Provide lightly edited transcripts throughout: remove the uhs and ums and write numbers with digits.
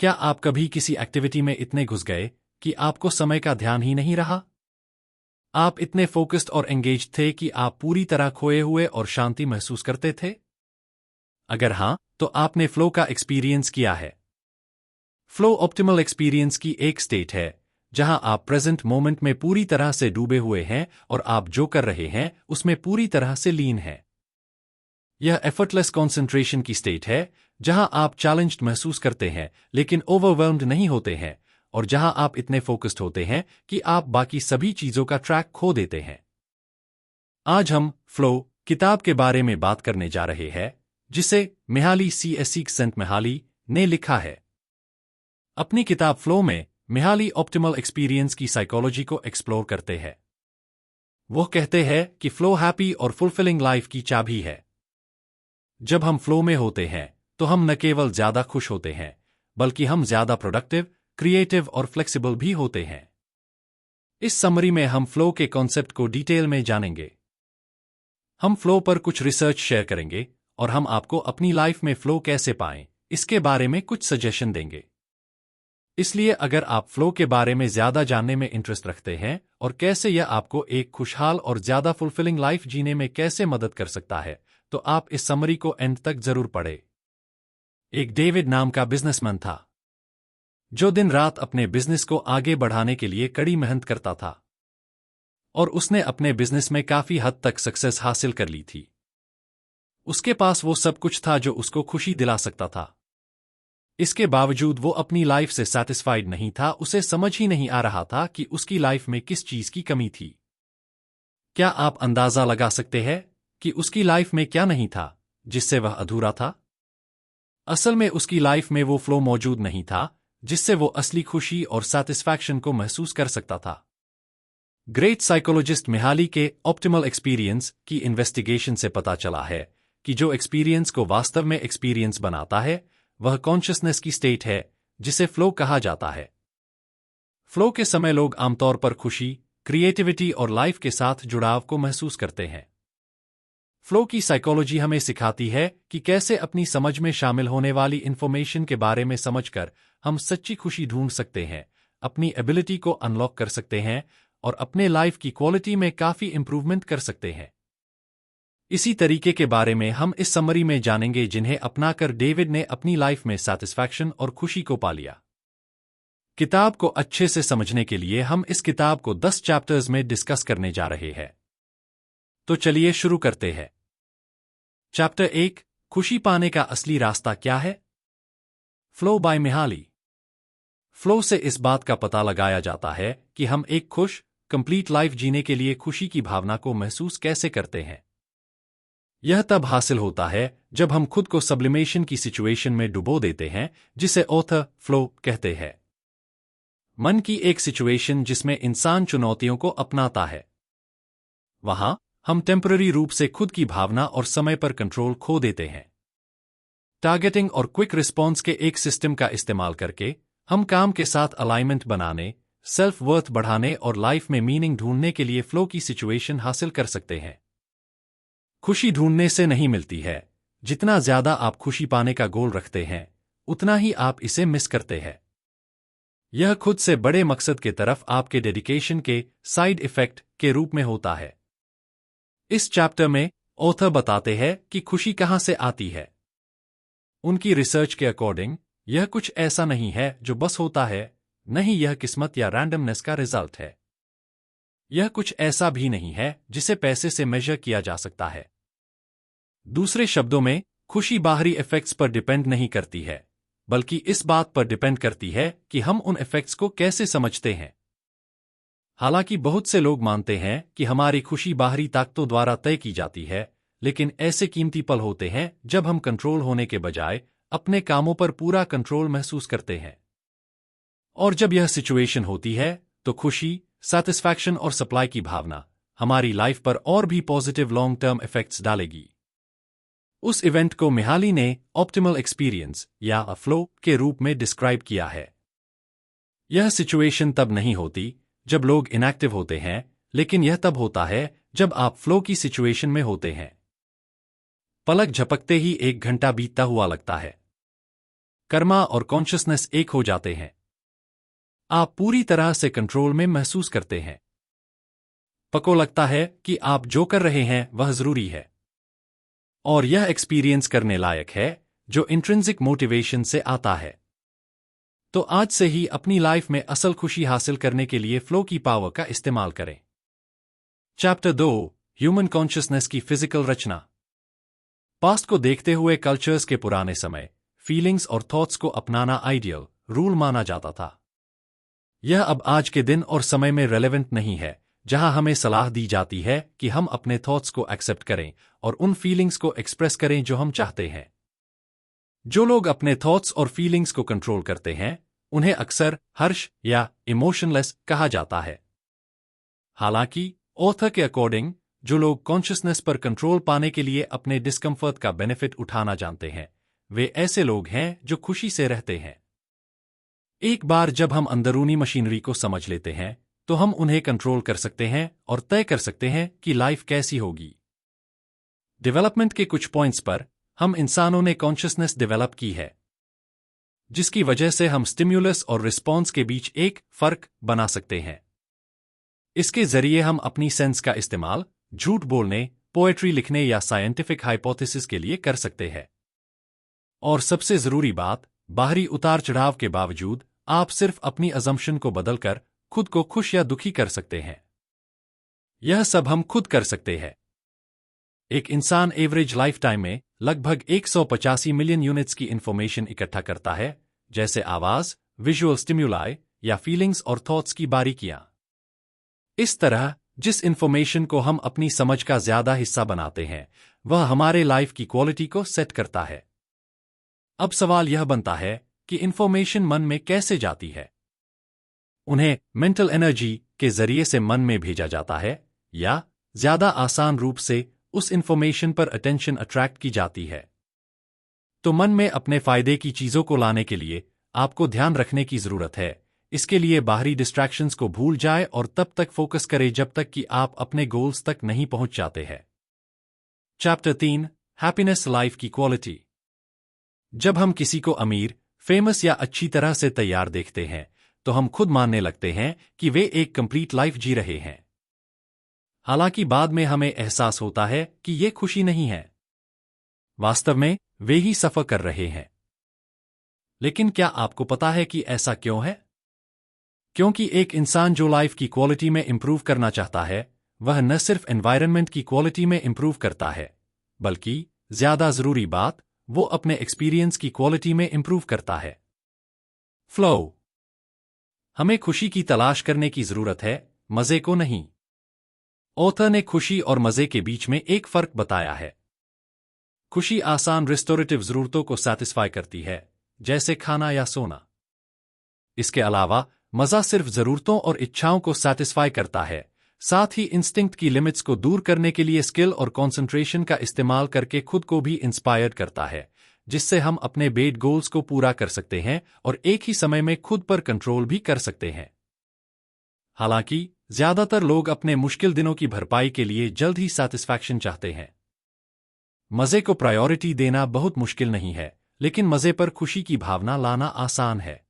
क्या आप कभी किसी एक्टिविटी में इतने घुस गए कि आपको समय का ध्यान ही नहीं रहा? आप इतने फोकस्ड और एंगेज्ड थे कि आप पूरी तरह खोए हुए और शांति महसूस करते थे? अगर हां, तो आपने फ्लो का एक्सपीरियंस किया है। फ्लो ऑप्टिमल एक्सपीरियंस की एक स्टेट है जहां आप प्रेजेंट मोमेंट में पूरी तरह से डूबे हुए हैं और आप जो कर रहे हैं उसमें पूरी तरह से लीन हैं। यह एफर्टलेस कंसंट्रेशन की स्टेट है जहां आप चैलेंज्ड महसूस करते हैं लेकिन ओवरवेल्म्ड नहीं होते हैं, और जहां आप इतने फोकस्ड होते हैं कि आप बाकी सभी चीजों का ट्रैक खो देते हैं। आज हम फ्लो किताब के बारे में बात करने जा रहे हैं, जिसे मिहाली सीक्सेंट मिहाली ने लिखा है। अपनी किताब फ्लो में मिहाली ऑप्टिमल एक्सपीरियंस की साइकोलॉजी को एक्सप्लोर करते हैं। वो कहते हैं कि फ्लो हैप्पी और फुलफिलिंग लाइफ की चाबी है। जब हम फ्लो में होते हैं तो हम न केवल ज्यादा खुश होते हैं, बल्कि हम ज्यादा प्रोडक्टिव, क्रिएटिव और फ्लेक्सिबल भी होते हैं। इस समरी में हम फ्लो के कॉन्सेप्ट को डिटेल में जानेंगे। हम फ्लो पर कुछ रिसर्च शेयर करेंगे और हम आपको अपनी लाइफ में फ्लो कैसे पाएं, इसके बारे में कुछ सजेशन देंगे। इसलिए अगर आप फ्लो के बारे में ज्यादा जानने में इंटरेस्ट रखते हैं और कैसे यह आपको एक खुशहाल और ज्यादा फुलफिलिंग लाइफ जीने में कैसे मदद कर सकता है, तो आप इस समरी को एंड तक जरूर पढ़ें। एक डेविड नाम का बिजनेसमैन था जो दिन रात अपने बिजनेस को आगे बढ़ाने के लिए कड़ी मेहनत करता था, और उसने अपने बिजनेस में काफी हद तक सक्सेस हासिल कर ली थी। उसके पास वो सब कुछ था जो उसको खुशी दिला सकता था। इसके बावजूद वो अपनी लाइफ से सैटिस्फाइड नहीं था। उसे समझ ही नहीं आ रहा था कि उसकी लाइफ में किस चीज की कमी थी। क्या आप अंदाजा लगा सकते हैं कि उसकी लाइफ में क्या नहीं था जिससे वह अधूरा था? असल में उसकी लाइफ में वो फ्लो मौजूद नहीं था जिससे वो असली खुशी और सैटिस्फैक्शन को महसूस कर सकता था। ग्रेट साइकोलॉजिस्ट मिहाली के ऑप्टिमल एक्सपीरियंस की इन्वेस्टिगेशन से पता चला है कि जो एक्सपीरियंस को वास्तव में एक्सपीरियंस बनाता है वह कॉन्शियसनेस की स्टेट है जिसे फ्लो कहा जाता है। फ्लो के समय लोग आमतौर पर खुशी, क्रिएटिविटी और लाइफ के साथ जुड़ाव को महसूस करते हैं। फ्लो की साइकोलॉजी हमें सिखाती है कि कैसे अपनी समझ में शामिल होने वाली इंफॉर्मेशन के बारे में समझकर हम सच्ची खुशी ढूंढ सकते हैं, अपनी एबिलिटी को अनलॉक कर सकते हैं और अपने लाइफ की क्वालिटी में काफी इंप्रूवमेंट कर सकते हैं। इसी तरीके के बारे में हम इस समरी में जानेंगे जिन्हें अपनाकर डेविड ने अपनी लाइफ में सैटिस्फैक्शन और खुशी को पा लिया। किताब को अच्छे से समझने के लिए हम इस किताब को 10 चैप्टर्स में डिस्कस करने जा रहे हैं। तो चलिए शुरू करते हैं। चैप्टर 1, खुशी पाने का असली रास्ता क्या है? Flow bye मिहाली। फ्लो से इस बात का पता लगाया जाता है कि हम एक खुश, कंप्लीट लाइफ जीने के लिए खुशी की भावना को महसूस कैसे करते हैं। यह तब हासिल होता है जब हम खुद को सब्लिमेशन की सिचुएशन में डुबो देते हैं, जिसे ऑथर फ्लो कहते हैं। मन की एक सिचुएशन जिसमें इंसान चुनौतियों को अपनाता है। वहां हम टेम्पररी रूप से खुद की भावना और समय पर कंट्रोल खो देते हैं। टारगेटिंग और क्विक रिस्पॉन्स के एक सिस्टम का इस्तेमाल करके हम काम के साथ अलाइनमेंट बनाने, सेल्फ वर्थ बढ़ाने और लाइफ में मीनिंग ढूंढने के लिए फ्लो की सिचुएशन हासिल कर सकते हैं। खुशी ढूंढने से नहीं मिलती है। जितना ज्यादा आप खुशी पाने का गोल रखते हैं, उतना ही आप इसे मिस करते हैं। यह खुद से बड़े मकसद के तरफ आपके डेडिकेशन के साइड इफेक्ट के रूप में होता है। इस चैप्टर में ऑथर बताते हैं कि खुशी कहां से आती है। उनकी रिसर्च के अकॉर्डिंग यह कुछ ऐसा नहीं है जो बस होता है, नहीं, यह किस्मत या रैंडमनेस का रिजल्ट है। यह कुछ ऐसा भी नहीं है जिसे पैसे से मेजर किया जा सकता है। दूसरे शब्दों में, खुशी बाहरी इफेक्ट्स पर डिपेंड नहीं करती है, बल्कि इस बात पर डिपेंड करती है कि हम उन इफेक्ट्स को कैसे समझते हैं। हालांकि बहुत से लोग मानते हैं कि हमारी खुशी बाहरी ताकतों द्वारा तय की जाती है, लेकिन ऐसे कीमती पल होते हैं जब हम कंट्रोल होने के बजाय अपने कामों पर पूरा कंट्रोल महसूस करते हैं। और जब यह सिचुएशन होती है तो खुशी, सैटिस्फैक्शन और सप्लाई की भावना हमारी लाइफ पर और भी पॉजिटिव लॉन्ग टर्म इफेक्ट्स डालेगी। उस इवेंट को मिहाली ने ऑप्टिमल एक्सपीरियंस या फ्लो के रूप में डिस्क्राइब किया है। यह सिचुएशन तब नहीं होती जब लोग इनएक्टिव होते हैं, लेकिन यह तब होता है जब आप फ्लो की सिचुएशन में होते हैं। पलक झपकते ही 1 घंटा बीतता हुआ लगता है। कर्मा और कॉन्शियसनेस एक हो जाते हैं। आप पूरी तरह से कंट्रोल में महसूस करते हैं। पको लगता है कि आप जो कर रहे हैं वह जरूरी है और यह एक्सपीरियंस करने लायक है, जो इंट्रिंसिक मोटिवेशन से आता है। तो आज से ही अपनी लाइफ में असल खुशी हासिल करने के लिए फ्लो की पावर का इस्तेमाल करें। चैप्टर 2, ह्यूमन कॉन्शियसनेस की फिजिकल रचना। पास्ट को देखते हुए कल्चर्स के पुराने समय फीलिंग्स और थॉट्स को अपनाना आइडियल रूल माना जाता था। यह अब आज के दिन और समय में रेलेवेंट नहीं है, जहां हमें सलाह दी जाती है कि हम अपने थॉट्स को एक्सेप्ट करें और उन फीलिंग्स को एक्सप्रेस करें जो हम चाहते हैं। जो लोग अपने थॉट्स और फीलिंग्स को कंट्रोल करते हैं, उन्हें अक्सर हर्ष या इमोशनलेस कहा जाता है। हालांकि ऑथर के अकॉर्डिंग, जो लोग कॉन्शियसनेस पर कंट्रोल पाने के लिए अपने डिस्कम्फर्ट का बेनिफिट उठाना जानते हैं, वे ऐसे लोग हैं जो खुशी से रहते हैं। एक बार जब हम अंदरूनी मशीनरी को समझ लेते हैं, तो हम उन्हें कंट्रोल कर सकते हैं और तय कर सकते हैं कि लाइफ कैसी होगी। डेवलपमेंट के कुछ पॉइंट्स पर हम इंसानों ने कॉन्शियसनेस डेवलप की है, जिसकी वजह से हम स्टिम्युलस और रिस्पॉन्स के बीच एक फर्क बना सकते हैं। इसके जरिए हम अपनी सेंस का इस्तेमाल झूठ बोलने, पोएट्री लिखने या साइंटिफिक हाइपोथेसिस के लिए कर सकते हैं। और सबसे जरूरी बात, बाहरी उतार चढ़ाव के बावजूद आप सिर्फ अपनी अजम्पशन को बदलकर खुद को खुश या दुखी कर सकते हैं। यह सब हम खुद कर सकते हैं। एक इंसान एवरेज लाइफ टाइम में लगभग 185 मिलियन यूनिट्स की इंफॉर्मेशन इकट्ठा करता है, जैसे आवाज, विजुअल स्टिम्युलाई या फीलिंग्स और थॉट्स की बारीकियां। इस तरह जिस इंफॉर्मेशन को हम अपनी समझ का ज्यादा हिस्सा बनाते हैं, वह हमारे लाइफ की क्वालिटी को सेट करता है। अब सवाल यह बनता है कि इंफॉर्मेशन मन में कैसे जाती है? उन्हें मेंटल एनर्जी के जरिए से मन में भेजा जाता है, या ज्यादा आसान रूप से उस इंफॉर्मेशन पर अटेंशन अट्रैक्ट की जाती है। तो मन में अपने फायदे की चीजों को लाने के लिए आपको ध्यान रखने की जरूरत है। इसके लिए बाहरी डिस्ट्रैक्शंस को भूल जाए और तब तक फोकस करें जब तक कि आप अपने गोल्स तक नहीं पहुंच जाते हैं। चैप्टर 3, हैप्पीनेस लाइफ की क्वालिटी। जब हम किसी को अमीर, फेमस या अच्छी तरह से तैयार देखते हैं, तो हम खुद मानने लगते हैं कि वे एक कंप्लीट लाइफ जी रहे हैं। हालांकि बाद में हमें एहसास होता है कि ये खुशी नहीं है। वास्तव में वे ही सफर कर रहे हैं। लेकिन क्या आपको पता है कि ऐसा क्यों है? क्योंकि एक इंसान जो लाइफ की क्वालिटी में इंप्रूव करना चाहता है, वह न सिर्फ एनवायरनमेंट की क्वालिटी में इंप्रूव करता है, बल्कि ज्यादा जरूरी बात, वो अपने एक्सपीरियंस की क्वालिटी में इंप्रूव करता है। फ्लो। हमें खुशी की तलाश करने की जरूरत है, मजे को नहीं। ऑथर ने खुशी और मजे के बीच में एक फर्क बताया है। खुशी आसान रिस्टोरेटिव जरूरतों को सैटिस्फाई करती है, जैसे खाना या सोना। इसके अलावा मजा सिर्फ जरूरतों और इच्छाओं को सैटिस्फाई करता है, साथ ही इंस्टिंक्ट की लिमिट्स को दूर करने के लिए स्किल और कंसंट्रेशन का इस्तेमाल करके खुद को भी इंस्पायर करता है, जिससे हम अपने बेड गोल्स को पूरा कर सकते हैं और एक ही समय में खुद पर कंट्रोल भी कर सकते हैं। हालांकि ज्यादातर लोग अपने मुश्किल दिनों की भरपाई के लिए जल्द ही सैटिस्फैक्शन चाहते हैं। मजे को प्रायोरिटी देना बहुत मुश्किल नहीं है, लेकिन मजे पर खुशी की भावना लाना आसान है।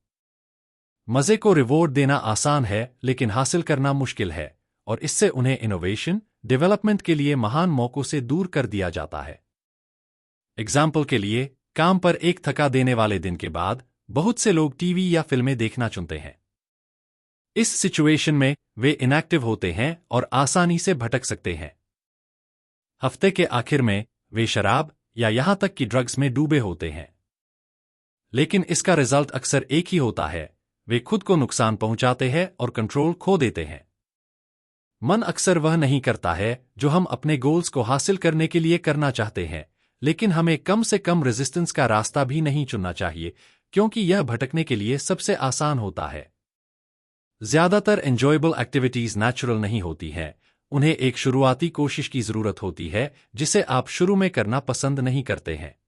मजे को रिवॉर्ड देना आसान है, लेकिन हासिल करना मुश्किल है, और इससे उन्हें इनोवेशन, डेवलपमेंट के लिए महान मौकों से दूर कर दिया जाता है। एग्जाम्पल के लिए, काम पर एक थका देने वाले दिन के बाद बहुत से लोग टीवी या फिल्में देखना चुनते हैं। इस सिचुएशन में वे इनएक्टिव होते हैं और आसानी से भटक सकते हैं। हफ्ते के आखिर में वे शराब या यहां तक कि ड्रग्स में डूबे होते हैं। लेकिन इसका रिजल्ट अक्सर एक ही होता है, वे खुद को नुकसान पहुंचाते हैं और कंट्रोल खो देते हैं। मन अक्सर वह नहीं करता है जो हम अपने गोल्स को हासिल करने के लिए करना चाहते हैं, लेकिन हमें कम से कम रेजिस्टेंस का रास्ता भी नहीं चुनना चाहिए, क्योंकि यह भटकने के लिए सबसे आसान होता है। ज्यादातर एंजॉयबल एक्टिविटीज नेचुरल नहीं होती हैं, उन्हें एक शुरुआती कोशिश की जरूरत होती है जिसे आप शुरू में करना पसंद नहीं करते हैं।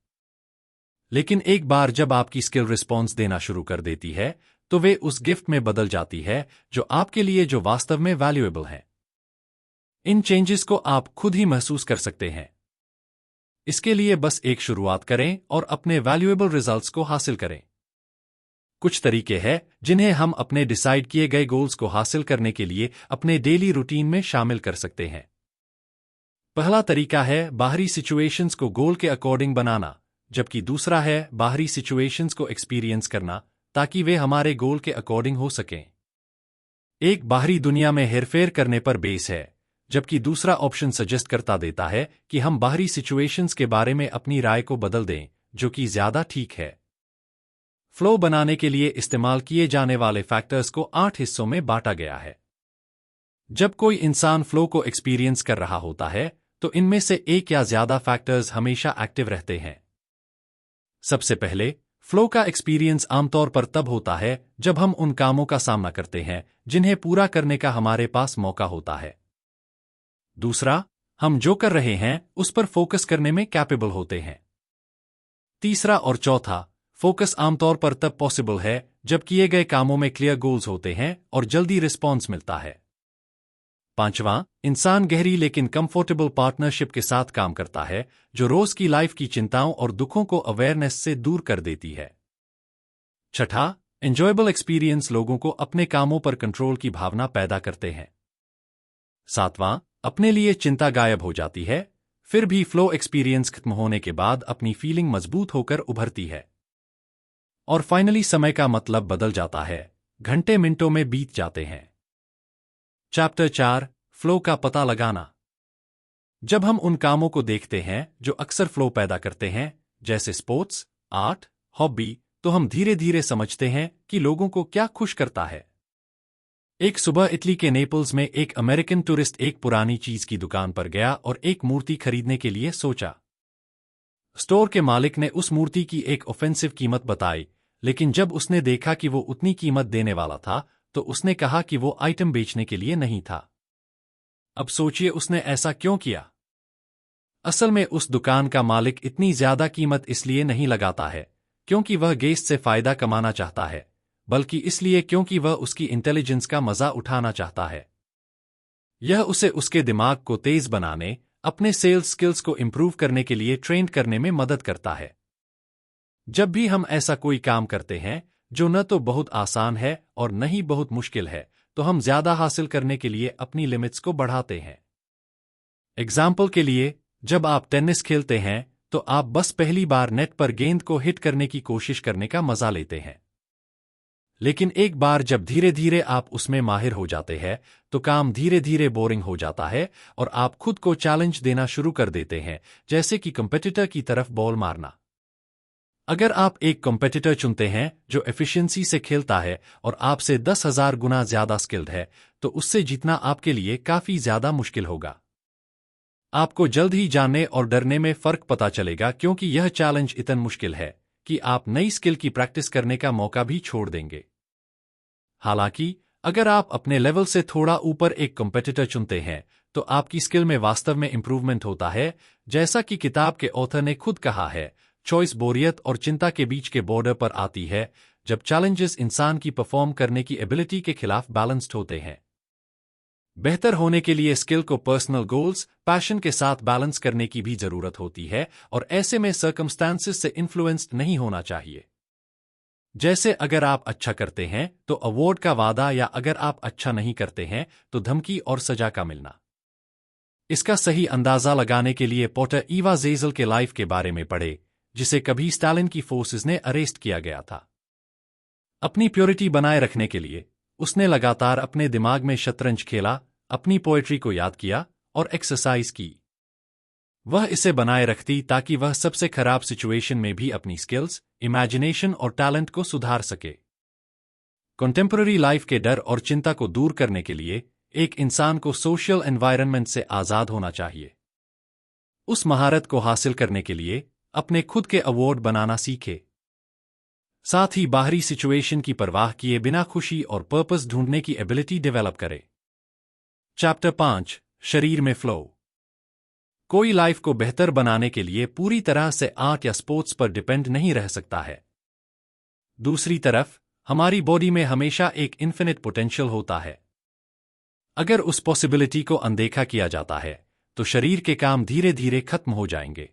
लेकिन एक बार जब आपकी स्किल रिस्पॉन्स देना शुरू कर देती है, तो वे उस गिफ्ट में बदल जाती है जो आपके लिए जो वास्तव में वैल्यूएबल है। इन चेंजेस को आप खुद ही महसूस कर सकते हैं। इसके लिए बस एक शुरुआत करें और अपने वैल्यूएबल रिजल्ट्स को हासिल करें। कुछ तरीके हैं जिन्हें हम अपने डिसाइड किए गए गोल्स को हासिल करने के लिए अपने डेली रूटीन में शामिल कर सकते हैं। पहला तरीका है बाहरी सिचुएशंस को गोल के अकॉर्डिंग बनाना, जबकि दूसरा है बाहरी सिचुएशंस को एक्सपीरियंस करना ताकि वे हमारे गोल के अकॉर्डिंग हो सकें। एक बाहरी दुनिया में हेरफेर करने पर बेस है, जबकि दूसरा ऑप्शन सजेस्ट करता देता है कि हम बाहरी सिचुएशंस के बारे में अपनी राय को बदल दें, जो कि ज्यादा ठीक है। फ्लो बनाने के लिए इस्तेमाल किए जाने वाले फैक्टर्स को 8 हिस्सों में बांटा गया है। जब कोई इंसान फ्लो को एक्सपीरियंस कर रहा होता है तो इनमें से एक या ज्यादा फैक्टर्स हमेशा एक्टिव रहते हैं। सबसे पहले, फ्लो का एक्सपीरियंस आमतौर पर तब होता है जब हम उन कामों का सामना करते हैं जिन्हें पूरा करने का हमारे पास मौका होता है। दूसरा, हम जो कर रहे हैं उस पर फोकस करने में कैपेबल होते हैं। तीसरा और चौथा, फोकस आमतौर पर तब पॉसिबल है जब किए गए कामों में क्लियर गोल्स होते हैं और जल्दी रिस्पॉन्स मिलता है। पांचवां, इंसान गहरी लेकिन कंफर्टेबल पार्टनरशिप के साथ काम करता है जो रोज की लाइफ की चिंताओं और दुखों को अवेयरनेस से दूर कर देती है। छठा, एंजॉयबल एक्सपीरियंस लोगों को अपने कामों पर कंट्रोल की भावना पैदा करते हैं। सातवां, अपने लिए चिंता गायब हो जाती है, फिर भी फ्लो एक्सपीरियंस खत्म होने के बाद अपनी फीलिंग मजबूत होकर उभरती है। और फाइनली, समय का मतलब बदल जाता है, घंटे मिनटों में बीत जाते हैं। चैप्टर 4, फ्लो का पता लगाना। जब हम उन कामों को देखते हैं जो अक्सर फ्लो पैदा करते हैं, जैसे स्पोर्ट्स, आर्ट, हॉबी, तो हम धीरे धीरे समझते हैं कि लोगों को क्या खुश करता है। एक सुबह इटली के नेपल्स में एक अमेरिकन टूरिस्ट एक पुरानी चीज की दुकान पर गया और एक मूर्ति खरीदने के लिए सोचा। स्टोर के मालिक ने उस मूर्ति की एक ऑफेंसिव कीमत बताई, लेकिन जब उसने देखा कि वो उतनी कीमत देने वाला था तो उसने कहा कि वो आइटम बेचने के लिए नहीं था। अब सोचिए उसने ऐसा क्यों किया। असल में उस दुकान का मालिक इतनी ज्यादा कीमत इसलिए नहीं लगाता है क्योंकि वह गेस्ट से फायदा कमाना चाहता है, बल्कि इसलिए क्योंकि वह उसकी इंटेलिजेंस का मजा उठाना चाहता है। यह उसे उसके दिमाग को तेज बनाने, अपने सेल्स स्किल्स को इंप्रूव करने के लिए ट्रेन करने में मदद करता है। जब भी हम ऐसा कोई काम करते हैं जो न तो बहुत आसान है और न ही बहुत मुश्किल है, तो हम ज्यादा हासिल करने के लिए अपनी लिमिट्स को बढ़ाते हैं। एग्जाम्पल के लिए, जब आप टेनिस खेलते हैं तो आप बस पहली बार नेट पर गेंद को हिट करने की कोशिश करने का मजा लेते हैं। लेकिन एक बार जब धीरे धीरे आप उसमें माहिर हो जाते हैं तो काम धीरे धीरे बोरिंग हो जाता है और आप खुद को चैलेंज देना शुरू कर देते हैं, जैसे कि कंपेटिटर की तरफ बॉल मारना। अगर आप एक कॉम्पिटिटर चुनते हैं जो एफिशिएंसी से खेलता है और आपसे 10,000 गुना ज्यादा स्किल्ड है, तो उससे जीतना आपके लिए काफी ज्यादा मुश्किल होगा। आपको जल्द ही जानने और डरने में फर्क पता चलेगा, क्योंकि यह चैलेंज इतना मुश्किल है कि आप नई स्किल की प्रैक्टिस करने का मौका भी छोड़ देंगे। हालांकि अगर आप अपने लेवल से थोड़ा ऊपर एक कॉम्पिटिटर चुनते हैं तो आपकी स्किल में वास्तव में इंप्रूवमेंट होता है। जैसा कि किताब के ऑथर ने खुद कहा है, चॉइस बोरियत और चिंता के बीच के बॉर्डर पर आती है जब चैलेंजेस इंसान की परफॉर्म करने की एबिलिटी के खिलाफ बैलेंस्ड होते हैं। बेहतर होने के लिए स्किल को पर्सनल गोल्स, पैशन के साथ बैलेंस करने की भी जरूरत होती है, और ऐसे में सर्कमस्टांसेस से इन्फ्लुएंस्ड नहीं होना चाहिए। जैसे अगर आप अच्छा करते हैं तो अवार्ड का वादा, या अगर आप अच्छा नहीं करते हैं तो धमकी और सजा का मिलना। इसका सही अंदाजा लगाने के लिए पॉटर ईवा ज़ेज़ल के लाइफ के बारे में पढ़े, जिसे कभी स्टालिन की फोर्सेस ने अरेस्ट किया गया था। अपनी प्योरिटी बनाए रखने के लिए उसने लगातार अपने दिमाग में शतरंज खेला, अपनी पोएट्री को याद किया और एक्सरसाइज की। वह इसे बनाए रखती ताकि वह सबसे खराब सिचुएशन में भी अपनी स्किल्स, इमेजिनेशन और टैलेंट को सुधार सके। कंटेम्पररी लाइफ के डर और चिंता को दूर करने के लिए एक इंसान को सोशल एनवायरनमेंट से आजाद होना चाहिए। उस महारत को हासिल करने के लिए अपने खुद के अवार्ड बनाना सीखे। साथ ही बाहरी सिचुएशन की परवाह किए बिना खुशी और पर्पस ढूंढने की एबिलिटी डेवलप करे। चैप्टर 5, शरीर में फ्लो। कोई लाइफ को बेहतर बनाने के लिए पूरी तरह से आर्ट या स्पोर्ट्स पर डिपेंड नहीं रह सकता है। दूसरी तरफ हमारी बॉडी में हमेशा एक इन्फिनिट पोटेंशियल होता है। अगर उस पॉसिबिलिटी को अनदेखा किया जाता है तो शरीर के काम धीरे धीरे खत्म हो जाएंगे।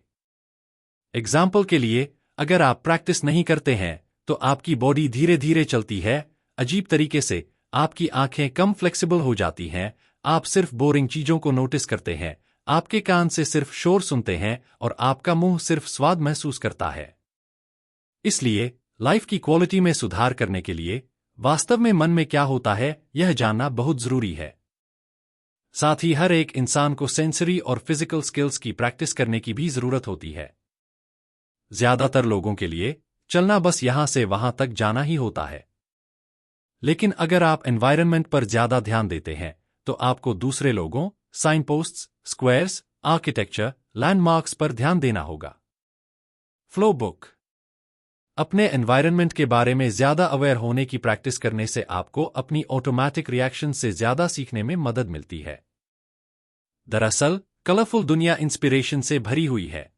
एग्जाम्पल के लिए, अगर आप प्रैक्टिस नहीं करते हैं तो आपकी बॉडी धीरे धीरे चलती है, अजीब तरीके से। आपकी आंखें कम फ्लेक्सिबल हो जाती हैं, आप सिर्फ बोरिंग चीजों को नोटिस करते हैं, आपके कान से सिर्फ शोर सुनते हैं और आपका मुंह सिर्फ स्वाद महसूस करता है। इसलिए लाइफ की क्वालिटी में सुधार करने के लिए वास्तव में मन में क्या होता है, यह जानना बहुत जरूरी है। साथ ही हर एक इंसान को सेंसरी और फिजिकल स्किल्स की प्रैक्टिस करने की भी जरूरत होती है। ज्यादातर लोगों के लिए चलना बस यहां से वहां तक जाना ही होता है। लेकिन अगर आप एनवायरनमेंट पर ज्यादा ध्यान देते हैं, तो आपको दूसरे लोगों, signposts, squares, architecture, landmarks पर ध्यान देना होगा। Flow book. अपने एनवायरनमेंट के बारे में ज्यादा अवेयर होने की प्रैक्टिस करने से आपको अपनी ऑटोमैटिक रिएक्शन से ज्यादा सीखने में मदद मिलती है। दरअसल कलरफुल दुनिया इंस्पिरेशन से भरी हुई है।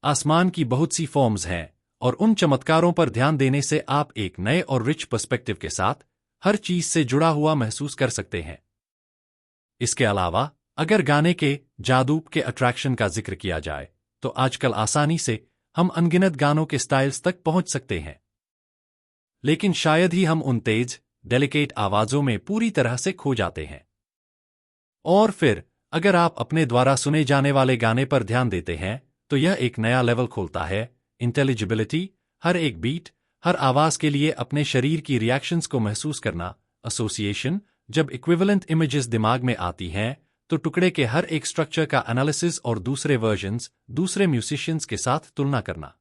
आसमान की बहुत सी फॉर्म्स हैं, और उन चमत्कारों पर ध्यान देने से आप एक नए और रिच पर्सपेक्टिव के साथ हर चीज से जुड़ा हुआ महसूस कर सकते हैं। इसके अलावा अगर गाने के जादू के अट्रैक्शन का जिक्र किया जाए, तो आजकल आसानी से हम अनगिनत गानों के स्टाइल्स तक पहुंच सकते हैं। लेकिन शायद ही हम उन तेज, डेलिकेट आवाजों में पूरी तरह से खो जाते हैं। और फिर अगर आप अपने द्वारा सुने जाने वाले गाने पर ध्यान देते हैं, तो यह एक नया लेवल खोलता है। इंटेलिजिबिलिटी, हर एक बीट, हर आवाज के लिए अपने शरीर की रिएक्शंस को महसूस करना। एसोसिएशन, जब इक्विवेलेंट इमेजेस दिमाग में आती हैं, तो टुकड़े के हर एक स्ट्रक्चर का एनालिसिस और दूसरे वर्जन्स, दूसरे म्यूजिशियंस के साथ तुलना करना।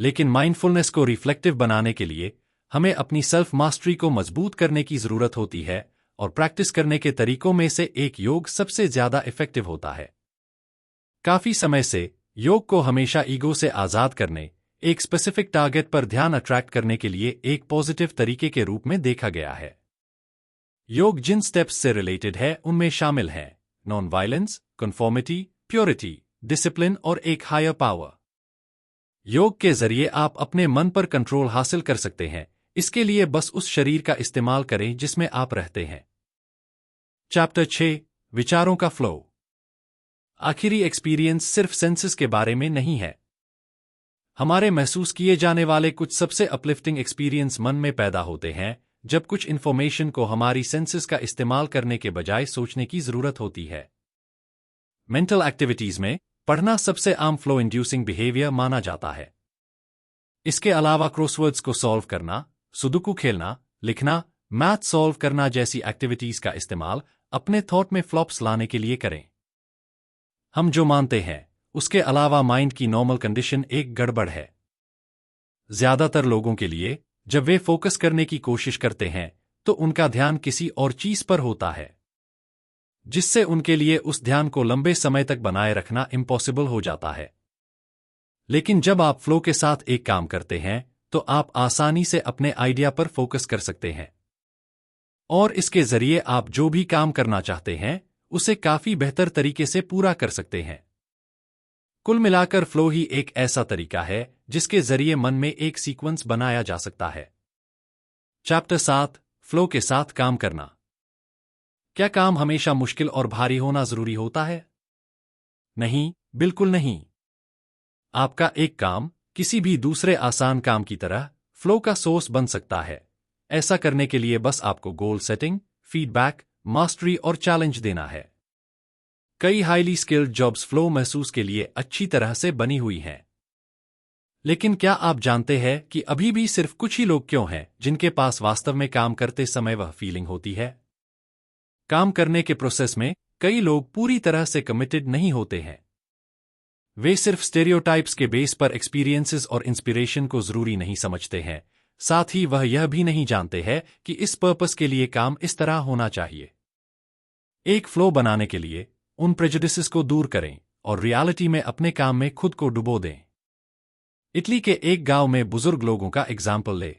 लेकिन माइंडफुलनेस को रिफ्लेक्टिव बनाने के लिए हमें अपनी सेल्फ मास्टरी को मजबूत करने की जरूरत होती है, और प्रैक्टिस करने के तरीकों में से एक योग सबसे ज्यादा इफेक्टिव होता है। काफी समय से योग को हमेशा ईगो से आजाद करने, एक स्पेसिफिक टारगेट पर ध्यान अट्रैक्ट करने के लिए एक पॉजिटिव तरीके के रूप में देखा गया है। योग जिन स्टेप्स से रिलेटेड है उनमें शामिल हैं non violence, conformity, purity, discipline और एक हायर पावर। योग के जरिए आप अपने मन पर कंट्रोल हासिल कर सकते हैं। इसके लिए बस उस शरीर का इस्तेमाल करें जिसमें आप रहते हैं। चैप्टर 6, विचारों का फ्लो। आखिरी एक्सपीरियंस सिर्फ सेंसेस के बारे में नहीं है। हमारे महसूस किए जाने वाले कुछ सबसे अपलिफ्टिंग एक्सपीरियंस मन में पैदा होते हैं, जब कुछ इंफॉर्मेशन को हमारी सेंसेस का इस्तेमाल करने के बजाय सोचने की जरूरत होती है। मेंटल एक्टिविटीज में पढ़ना सबसे आम फ्लो इंड्यूसिंग बिहेवियर माना जाता है। इसके अलावा क्रॉसवर्ड्स को सॉल्व करना, सुडोकू खेलना, लिखना, मैथ सॉल्व करना जैसी एक्टिविटीज का इस्तेमाल अपने थॉट में फ्लॉप्स लाने के लिए करें। हम जो मानते हैं, उसके अलावा माइंड की नॉर्मल कंडीशन एक गड़बड़ है। ज्यादातर लोगों के लिए जब वे फोकस करने की कोशिश करते हैं, तो उनका ध्यान किसी और चीज पर होता है, जिससे उनके लिए उस ध्यान को लंबे समय तक बनाए रखना इम्पॉसिबल हो जाता है। लेकिन जब आप फ्लो के साथ एक काम करते हैं, तो आप आसानी से अपने आइडिया पर फोकस कर सकते हैं, और इसके जरिए आप जो भी काम करना चाहते हैं उसे काफी बेहतर तरीके से पूरा कर सकते हैं। कुल मिलाकर फ्लो ही एक ऐसा तरीका है जिसके जरिए मन में एक सीक्वेंस बनाया जा सकता है। चैप्टर 7, फ्लो के साथ काम करना। क्या काम हमेशा मुश्किल और भारी होना जरूरी होता है? नहीं, बिल्कुल नहीं। आपका एक काम किसी भी दूसरे आसान काम की तरह फ्लो का सोर्स बन सकता है। ऐसा करने के लिए बस आपको गोल सेटिंग, फीडबैक, मास्टरी और चैलेंज देना है। कई हाईली स्किल्ड जॉब्स फ्लो महसूस के लिए अच्छी तरह से बनी हुई हैं। लेकिन क्या आप जानते हैं कि अभी भी सिर्फ कुछ ही लोग क्यों हैं जिनके पास वास्तव में काम करते समय वह फीलिंग होती है? काम करने के प्रोसेस में कई लोग पूरी तरह से कमिटेड नहीं होते हैं। वे सिर्फ स्टेरियोटाइप्स के बेस पर एक्सपीरियंसेस और इंस्पिरेशन को जरूरी नहीं समझते हैं, साथ ही वह यह भी नहीं जानते हैं कि इस पर्पस के लिए काम इस तरह होना चाहिए। एक फ्लो बनाने के लिए उन प्रेजुडिसेस को दूर करें और रियलिटी में अपने काम में खुद को डुबो दें। इटली के एक गांव में बुजुर्ग लोगों का एग्जाम्पल ले।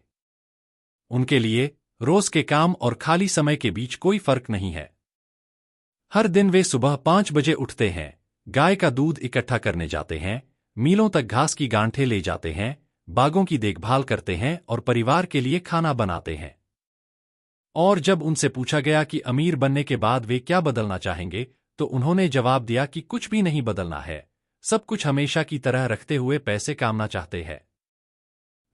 उनके लिए रोज के काम और खाली समय के बीच कोई फर्क नहीं है। हर दिन वे सुबह 5 बजे उठते हैं, गाय का दूध इकट्ठा करने जाते हैं, मीलों तक घास की गांठें ले जाते हैं, बागों की देखभाल करते हैं और परिवार के लिए खाना बनाते हैं। और जब उनसे पूछा गया कि अमीर बनने के बाद वे क्या बदलना चाहेंगे, तो उन्होंने जवाब दिया कि कुछ भी नहीं बदलना है, सब कुछ हमेशा की तरह रखते हुए पैसे कमाना चाहते हैं।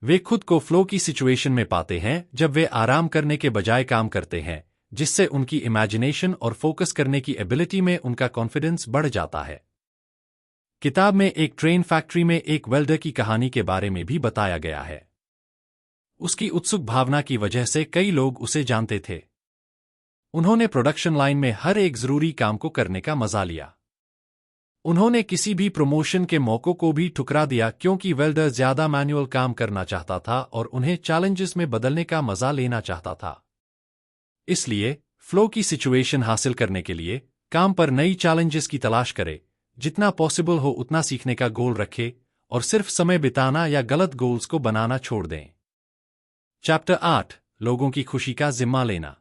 वे खुद को फ्लो की सिचुएशन में पाते हैं जब वे आराम करने के बजाय काम करते हैं, जिससे उनकी इमेजिनेशन और फोकस करने की एबिलिटी में उनका कॉन्फिडेंस बढ़ जाता है। किताब में एक ट्रेन फैक्ट्री में एक वेल्डर की कहानी के बारे में भी बताया गया है। उसकी उत्सुक भावना की वजह से कई लोग उसे जानते थे। उन्होंने प्रोडक्शन लाइन में हर एक जरूरी काम को करने का मजा लिया। उन्होंने किसी भी प्रमोशन के मौकों को भी ठुकरा दिया क्योंकि वेल्डर ज्यादा मैनुअल काम करना चाहता था और उन्हें चैलेंजेस में बदलने का मजा लेना चाहता था। इसलिए फ्लो की सिचुएशन हासिल करने के लिए काम पर नई चैलेंजेस की तलाश करे, जितना पॉसिबल हो उतना सीखने का गोल रखे और सिर्फ समय बिताना या गलत गोल्स को बनाना छोड़ दें। चैप्टर 8 लोगों की खुशी का जिम्मा लेना।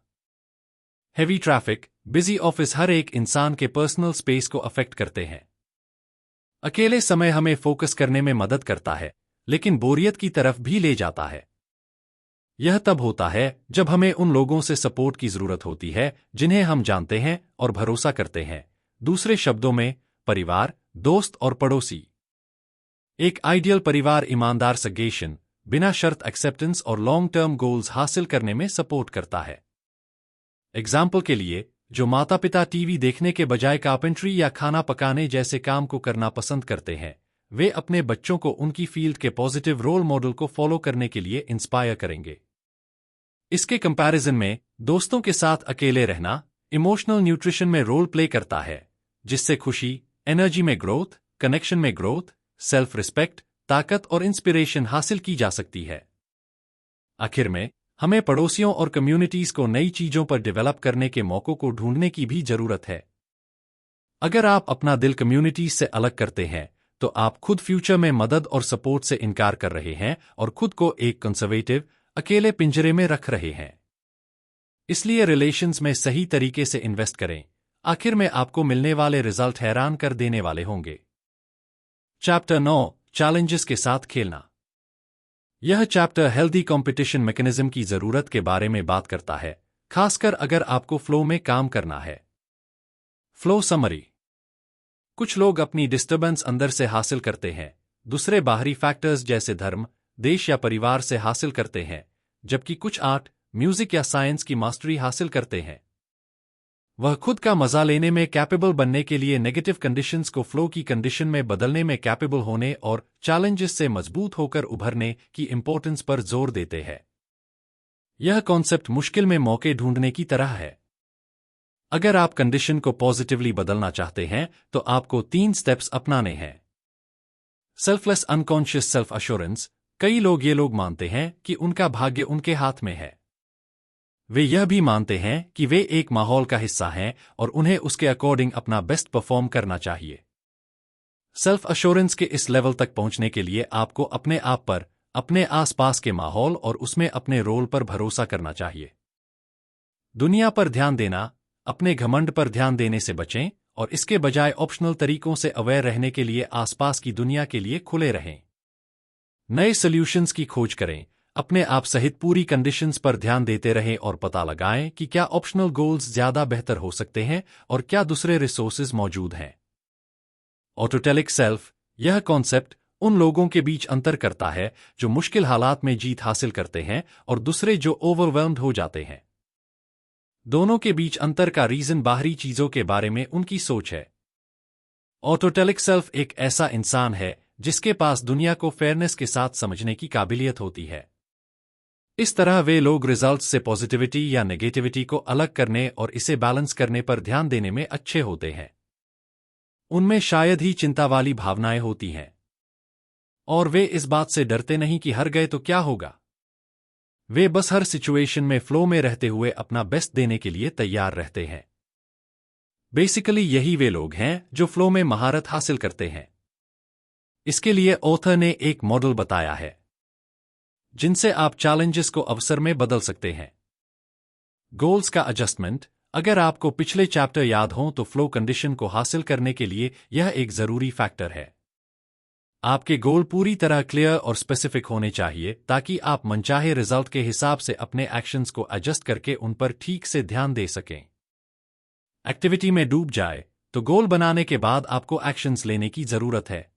हेवी ट्रैफिक, बिजी ऑफिस हर एक इंसान के पर्सनल स्पेस को अफेक्ट करते हैं। अकेले समय हमें फोकस करने में मदद करता है, लेकिन बोरियत की तरफ भी ले जाता है। यह तब होता है जब हमें उन लोगों से सपोर्ट की जरूरत होती है जिन्हें हम जानते हैं और भरोसा करते हैं, दूसरे शब्दों में परिवार, दोस्त और पड़ोसी। एक आइडियल परिवार ईमानदार सजेशन, बिना शर्त एक्सेप्टेंस और लॉन्ग टर्म गोल्स हासिल करने में सपोर्ट करता है। एग्जाम्पल के लिए, जो माता पिता टीवी देखने के बजाय कारपेंट्री या खाना पकाने जैसे काम को करना पसंद करते हैं, वे अपने बच्चों को उनकी फील्ड के पॉजिटिव रोल मॉडल को फॉलो करने के लिए इंस्पायर करेंगे। इसके कंपैरिजन में दोस्तों के साथ अकेले रहना इमोशनल न्यूट्रिशन में रोल प्ले करता है, जिससे खुशी, एनर्जी में ग्रोथ, कनेक्शन में ग्रोथ, सेल्फ रिस्पेक्ट, ताकत और इंस्पिरेशन हासिल की जा सकती है। आखिर में हमें पड़ोसियों और कम्युनिटीज को नई चीजों पर डेवलप करने के मौकों को ढूंढने की भी जरूरत है। अगर आप अपना दिल कम्युनिटीज से अलग करते हैं, तो आप खुद फ्यूचर में मदद और सपोर्ट से इनकार कर रहे हैं और खुद को एक कंजर्वेटिव, अकेले पिंजरे में रख रहे हैं। इसलिए रिलेशंस में सही तरीके से इन्वेस्ट करें, आखिर में आपको मिलने वाले रिजल्ट हैरान कर देने वाले होंगे। चैप्टर 9 चैलेंजेस के साथ खेलना। यह चैप्टर हेल्दी कंपटीशन मैकेनिज्म की जरूरत के बारे में बात करता है, खासकर अगर आपको फ्लो में काम करना है। Flow summary. कुछ लोग अपनी डिस्टर्बेंस अंदर से हासिल करते हैं, दूसरे बाहरी फैक्टर्स जैसे धर्म, देश या परिवार से हासिल करते हैं, जबकि कुछ आर्ट, म्यूजिक या साइंस की मास्टरी हासिल करते हैं। वह खुद का मजा लेने में कैपेबल बनने के लिए नेगेटिव कंडीशंस को फ्लो की कंडीशन में बदलने में कैपेबल होने और चैलेंजेस से मजबूत होकर उभरने की इंपॉर्टेंस पर जोर देते हैं। यह कॉन्सेप्ट मुश्किल में मौके ढूंढने की तरह है। अगर आप कंडीशन को पॉजिटिवली बदलना चाहते हैं, तो आपको 3 स्टेप्स अपनाने हैं। Selfless unconscious self assurance. कई लोग मानते हैं कि उनका भाग्य उनके हाथ में है। वे यह भी मानते हैं कि वे एक माहौल का हिस्सा हैं और उन्हें उसके अकॉर्डिंग अपना बेस्ट परफॉर्म करना चाहिए। सेल्फ अश्योरेंस के इस लेवल तक पहुंचने के लिए आपको अपने आप पर, अपने आसपास के माहौल और उसमें अपने रोल पर भरोसा करना चाहिए। दुनिया पर ध्यान देना, अपने घमंड पर ध्यान देने से बचें और इसके बजाय ऑप्शनल तरीकों से अवेयर रहने के लिए आसपास की दुनिया के लिए खुले रहें। नए सॉल्यूशंस की खोज करें, अपने आप सहित पूरी कंडीशंस पर ध्यान देते रहें और पता लगाएं कि क्या ऑप्शनल गोल्स ज्यादा बेहतर हो सकते हैं और क्या दूसरे रिसोर्सेज मौजूद हैं। ऑटोटेलिक सेल्फ। यह कॉन्सेप्ट उन लोगों के बीच अंतर करता है जो मुश्किल हालात में जीत हासिल करते हैं और दूसरे जो ओवरवेल्म्ड हो जाते हैं। दोनों के बीच अंतर का रीजन बाहरी चीजों के बारे में उनकी सोच है। ऑटोटेलिक सेल्फ एक ऐसा इंसान है जिसके पास दुनिया को फेयरनेस के साथ समझने की काबिलियत होती है। इस तरह वे लोग रिजल्ट्स से पॉजिटिविटी या नेगेटिविटी को अलग करने और इसे बैलेंस करने पर ध्यान देने में अच्छे होते हैं। उनमें शायद ही चिंता वाली भावनाएं होती हैं और वे इस बात से डरते नहीं कि हार गए तो क्या होगा। वे बस हर सिचुएशन में फ्लो में रहते हुए अपना बेस्ट देने के लिए तैयार रहते हैं। बेसिकली यही वे लोग हैं जो फ्लो में महारत हासिल करते हैं। इसके लिए ऑथर ने एक मॉडल बताया है जिनसे आप चैलेंजेस को अवसर में बदल सकते हैं। गोल्स का एडजस्टमेंट। अगर आपको पिछले चैप्टर याद हो तो फ्लो कंडीशन को हासिल करने के लिए यह एक जरूरी फैक्टर है। आपके गोल पूरी तरह क्लियर और स्पेसिफिक होने चाहिए ताकि आप मनचाहे रिजल्ट के हिसाब से अपने एक्शंस को एडजस्ट करके उन पर ठीक से ध्यान दे सकें। एक्टिविटी में डूब जाए तो गोल बनाने के बाद आपको एक्शंस लेने की जरूरत है।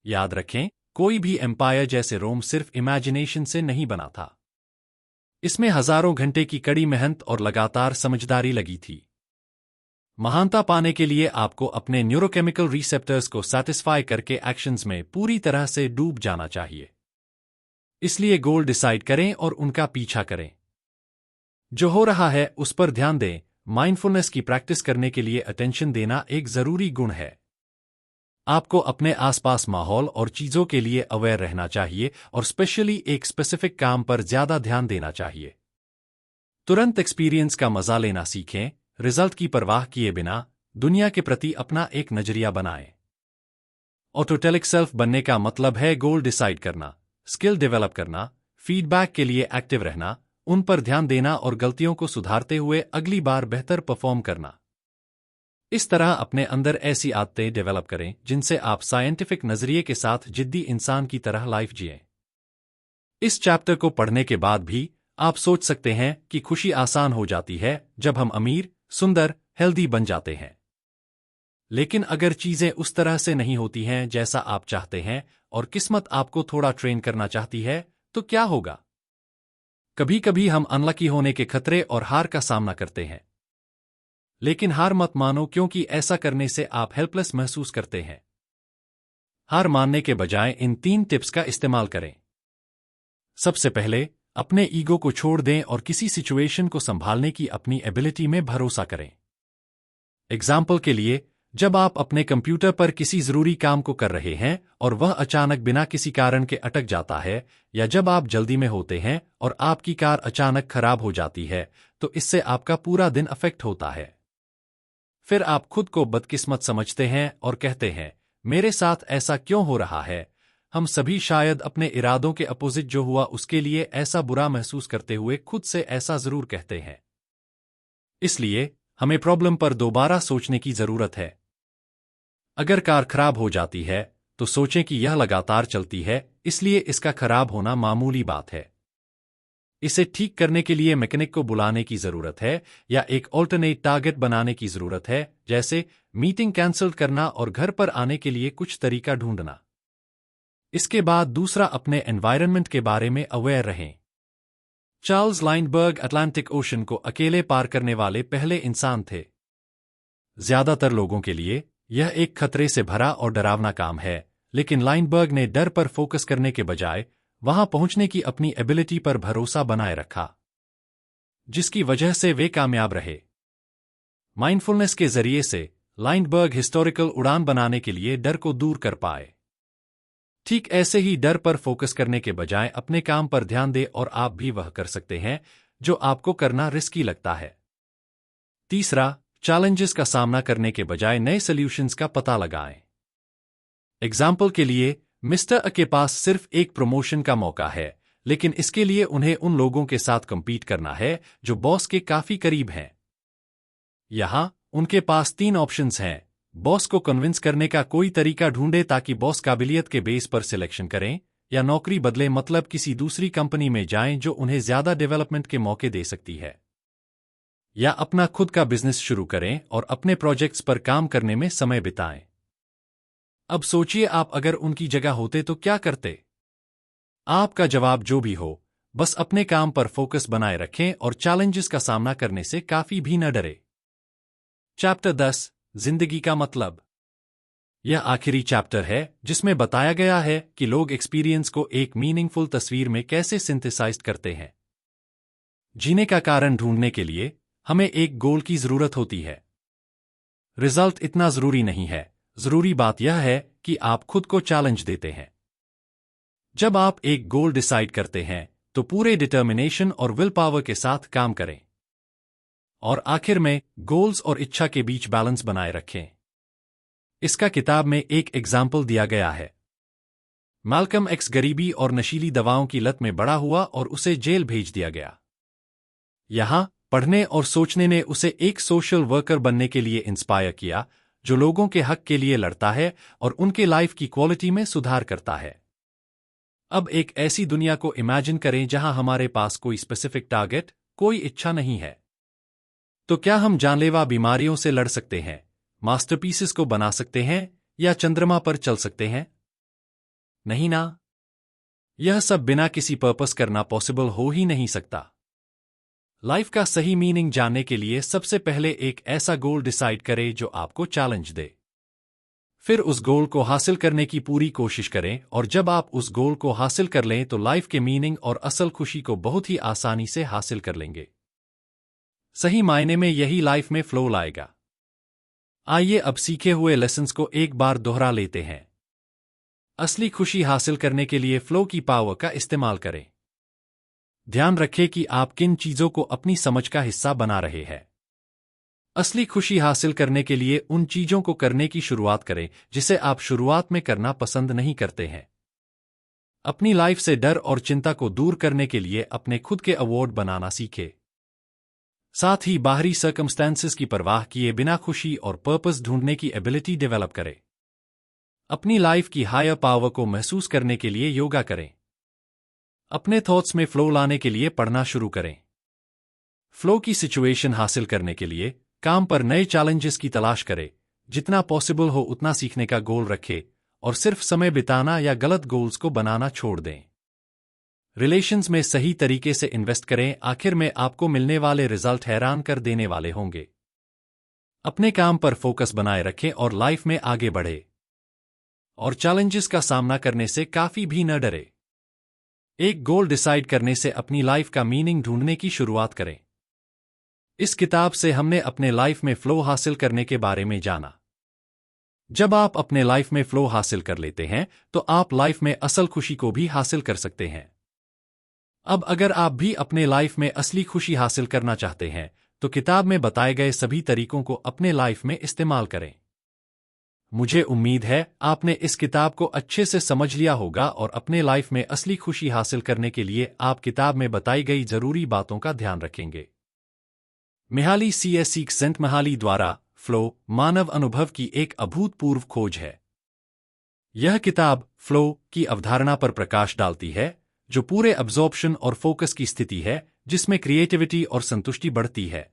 याद रखें, कोई भी एम्पायर जैसे रोम सिर्फ इमेजिनेशन से नहीं बना था। इसमें हजारों घंटे की कड़ी मेहनत और लगातार समझदारी लगी थी। महानता पाने के लिए आपको अपने न्यूरोकेमिकल रिसेप्टर्स को सैटिस्फाई करके एक्शंस में पूरी तरह से डूब जाना चाहिए। इसलिए गोल डिसाइड करें और उनका पीछा करें। जो हो रहा है उस पर ध्यान दें। माइंडफुलनेस की प्रैक्टिस करने के लिए अटेंशन देना एक जरूरी गुण है। आपको अपने आसपास माहौल और चीजों के लिए अवेयर रहना चाहिए और स्पेशली एक स्पेसिफिक काम पर ज्यादा ध्यान देना चाहिए। तुरंत एक्सपीरियंस का मजा लेना सीखें, रिजल्ट की परवाह किए बिना दुनिया के प्रति अपना एक नजरिया बनाएं। ऑटोटेलिक सेल्फ बनने का मतलब है गोल डिसाइड करना, स्किल डेवलप करना, फीडबैक के लिए एक्टिव रहना, उन पर ध्यान देना और गलतियों को सुधारते हुए अगली बार बेहतर परफॉर्म करना। इस तरह अपने अंदर ऐसी आदतें डेवलप करें जिनसे आप साइंटिफिक नजरिए के साथ जिद्दी इंसान की तरह लाइफ जिएं। इस चैप्टर को पढ़ने के बाद भी आप सोच सकते हैं कि खुशी आसान हो जाती है जब हम अमीर, सुंदर, हेल्दी बन जाते हैं। लेकिन अगर चीजें उस तरह से नहीं होती हैं जैसा आप चाहते हैं और किस्मत आपको थोड़ा ट्रेन करना चाहती है, तो क्या होगा? कभी कभी हम अनलकी होने के खतरे और हार का सामना करते हैं। लेकिन हार मत मानो, क्योंकि ऐसा करने से आप हेल्पलेस महसूस करते हैं। हार मानने के बजाय इन 3 टिप्स का इस्तेमाल करें। सबसे पहले, अपने ईगो को छोड़ दें और किसी सिचुएशन को संभालने की अपनी एबिलिटी में भरोसा करें। एग्जाम्पल के लिए, जब आप अपने कंप्यूटर पर किसी जरूरी काम को कर रहे हैं और वह अचानक बिना किसी कारण के अटक जाता है, या जब आप जल्दी में होते हैं और आपकी कार अचानक खराब हो जाती है, तो इससे आपका पूरा दिन अफेक्ट होता है। फिर आप खुद को बदकिस्मत समझते हैं और कहते हैं, मेरे साथ ऐसा क्यों हो रहा है? हम सभी शायद अपने इरादों के अपोजिट जो हुआ उसके लिए ऐसा बुरा महसूस करते हुए खुद से ऐसा जरूर कहते हैं। इसलिए हमें प्रॉब्लम पर दोबारा सोचने की जरूरत है। अगर कार खराब हो जाती है, तो सोचें कि यह लगातार चलती है, इसलिए इसका खराब होना मामूली बात है। इसे ठीक करने के लिए मैकेनिक को बुलाने की जरूरत है या एक ऑल्टरनेट टारगेट बनाने की जरूरत है, जैसे मीटिंग कैंसिल करना और घर पर आने के लिए कुछ तरीका ढूंढना। इसके बाद दूसरा, अपने एनवायरनमेंट के बारे में अवेयर रहें। चार्ल्स लाइंडबर्ग अटलांटिक ओशन को अकेले पार करने वाले पहले इंसान थे। ज्यादातर लोगों के लिए यह एक खतरे से भरा और डरावना काम है, लेकिन लाइंडबर्ग ने डर पर फोकस करने के बजाय वहां पहुंचने की अपनी एबिलिटी पर भरोसा बनाए रखा, जिसकी वजह से वे कामयाब रहे। माइंडफुलनेस के जरिए से लाइंडबर्ग हिस्टोरिकल उड़ान बनाने के लिए डर को दूर कर पाए। ठीक ऐसे ही डर पर फोकस करने के बजाय अपने काम पर ध्यान दें और आप भी वह कर सकते हैं जो आपको करना रिस्की लगता है। तीसरा, चैलेंजेस का सामना करने के बजाय नए सॉल्यूशंस का पता लगाएं। एग्जाम्पल के लिए, मिस्टर अ के पास सिर्फ एक प्रमोशन का मौका है, लेकिन इसके लिए उन्हें उन लोगों के साथ कम्पीट करना है जो बॉस के काफी करीब हैं। यहां उनके पास 3 ऑप्शंस हैं। बॉस को कन्विंस करने का कोई तरीका ढूंढे ताकि बॉस काबिलियत के बेस पर सिलेक्शन करें, या नौकरी बदले, मतलब किसी दूसरी कंपनी में जाएं जो उन्हें ज्यादा डेवलपमेंट के मौके दे सकती है, या अपना खुद का बिजनेस शुरू करें और अपने प्रोजेक्ट्स पर काम करने में समय बिताएं। अब सोचिए, आप अगर उनकी जगह होते तो क्या करते? आपका जवाब जो भी हो, बस अपने काम पर फोकस बनाए रखें और चैलेंजेस का सामना करने से काफी भी न डरे। चैप्टर 10, जिंदगी का मतलब। यह आखिरी चैप्टर है जिसमें बताया गया है कि लोग एक्सपीरियंस को एक मीनिंगफुल तस्वीर में कैसे सिंथेसाइज करते हैं। जीने का कारण ढूंढने के लिए हमें एक गोल की जरूरत होती है। रिजल्ट इतना जरूरी नहीं है, जरूरी बात यह है कि आप खुद को चैलेंज देते हैं। जब आप एक गोल डिसाइड करते हैं, तो पूरे डिटर्मिनेशन और विल पावर के साथ काम करें। और आखिर में, गोल्स और इच्छा के बीच बैलेंस बनाए रखें। इसका किताब में एक एग्जाम्पल दिया गया है। माल्कम एक्स गरीबी और नशीली दवाओं की लत में बड़ा हुआ और उसे जेल भेज दिया गया। यहां पढ़ने और सोचने ने उसे एक सोशल वर्कर बनने के लिए इंस्पायर किया, जो लोगों के हक के लिए लड़ता है और उनके लाइफ की क्वालिटी में सुधार करता है। अब एक ऐसी दुनिया को इमेजिन करें जहां हमारे पास कोई स्पेसिफिक टारगेट, कोई इच्छा नहीं है। तो क्या हम जानलेवा बीमारियों से लड़ सकते हैं, मास्टरपीसेस को बना सकते हैं, या चंद्रमा पर चल सकते हैं? नहीं ना? यह सब बिना किसी पर्पस करना पॉसिबल हो ही नहीं सकता। लाइफ का सही मीनिंग जानने के लिए सबसे पहले एक ऐसा गोल डिसाइड करें जो आपको चैलेंज दे। फिर उस गोल को हासिल करने की पूरी कोशिश करें, और जब आप उस गोल को हासिल कर लें तो लाइफ के मीनिंग और असल खुशी को बहुत ही आसानी से हासिल कर लेंगे। सही मायने में यही लाइफ में फ्लो लाएगा। आइए अब सीखे हुए लेसन्स को एक बार दोहरा लेते हैं। असली खुशी हासिल करने के लिए फ्लो की पावर का इस्तेमाल करें। ध्यान रखें कि आप किन चीजों को अपनी समझ का हिस्सा बना रहे हैं। असली खुशी हासिल करने के लिए उन चीजों को करने की शुरुआत करें जिसे आप शुरुआत में करना पसंद नहीं करते हैं। अपनी लाइफ से डर और चिंता को दूर करने के लिए अपने खुद के अवार्ड बनाना सीखें। साथ ही बाहरी सर्कमस्टेंसेस की परवाह किए बिना खुशी और पर्पस ढूंढने की एबिलिटी डेवलप करें। अपनी लाइफ की हायर पावर को महसूस करने के लिए योगा करें। अपने थॉट्स में फ्लो लाने के लिए पढ़ना शुरू करें। फ्लो की सिचुएशन हासिल करने के लिए काम पर नए चैलेंजेस की तलाश करें। जितना पॉसिबल हो उतना सीखने का गोल रखें और सिर्फ समय बिताना या गलत गोल्स को बनाना छोड़ दें। रिलेशंस में सही तरीके से इन्वेस्ट करें, आखिर में आपको मिलने वाले रिजल्ट हैरान कर देने वाले होंगे। अपने काम पर फोकस बनाए रखें और लाइफ में आगे बढ़े। और चैलेंजेस का सामना करने से काफी भी न डरे। एक गोल डिसाइड करने से अपनी लाइफ का मीनिंग ढूंढने की शुरुआत करें। इस किताब से हमने अपने लाइफ में फ्लो हासिल करने के बारे में जाना। जब आप अपने लाइफ में फ्लो हासिल कर लेते हैं तो आप लाइफ में असल खुशी को भी हासिल कर सकते हैं। अब अगर आप भी अपने लाइफ में असली खुशी हासिल करना चाहते हैं तो किताब में बताए गए सभी तरीकों को अपने लाइफ में इस्तेमाल करें। मुझे उम्मीद है आपने इस किताब को अच्छे से समझ लिया होगा और अपने लाइफ में असली खुशी हासिल करने के लिए आप किताब में बताई गई जरूरी बातों का ध्यान रखेंगे। मिहाली Csikszentmihalyi द्वारा फ्लो मानव अनुभव की एक अभूतपूर्व खोज है। यह किताब फ्लो की अवधारणा पर प्रकाश डालती है, जो पूरे अब्जॉर्प्शन और फोकस की स्थिति है जिसमें क्रिएटिविटी और संतुष्टि बढ़ती है।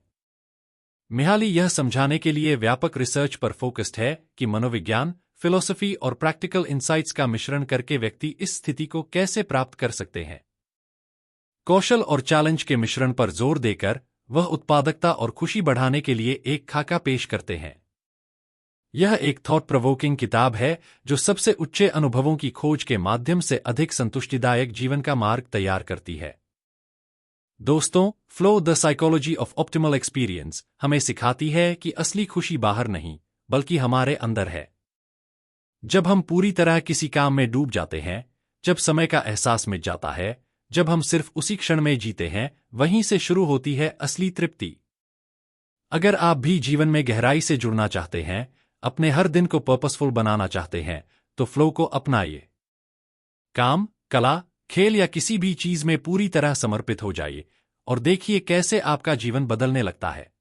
मिहाली यह समझाने के लिए व्यापक रिसर्च पर फोकस्ड है कि मनोविज्ञान, फिलॉसफी और प्रैक्टिकल इंसाइट्स का मिश्रण करके व्यक्ति इस स्थिति को कैसे प्राप्त कर सकते हैं। कौशल और चैलेंज के मिश्रण पर जोर देकर वह उत्पादकता और खुशी बढ़ाने के लिए एक खाका पेश करते हैं। यह एक थॉट प्रोवोकिंग किताब है जो सबसे उच्च अनुभवों की खोज के माध्यम से अधिक संतुष्टिदायक जीवन का मार्ग तैयार करती है। दोस्तों, flow the psychology of optimal experience हमें सिखाती है कि असली खुशी बाहर नहीं बल्कि हमारे अंदर है। जब हम पूरी तरह किसी काम में डूब जाते हैं, जब समय का एहसास मिट जाता है, जब हम सिर्फ उसी क्षण में जीते हैं, वहीं से शुरू होती है असली तृप्ति। अगर आप भी जीवन में गहराई से जुड़ना चाहते हैं, अपने हर दिन को पर्पसफुल बनाना चाहते हैं, तो फ्लो को अपनाइए। काम, कला, खेल या किसी भी चीज में पूरी तरह समर्पित हो जाइए और देखिए कैसे आपका जीवन बदलने लगता है।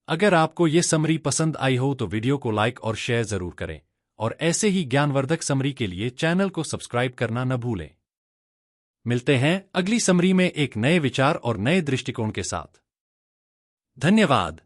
अगर आपको ये समरी पसंद आई हो तो वीडियो को लाइक और शेयर जरूर करें, और ऐसे ही ज्ञानवर्धक समरी के लिए चैनल को सब्सक्राइब करना न भूलें। मिलते हैं अगली समरी में एक नए विचार और नए दृष्टिकोण के साथ। धन्यवाद।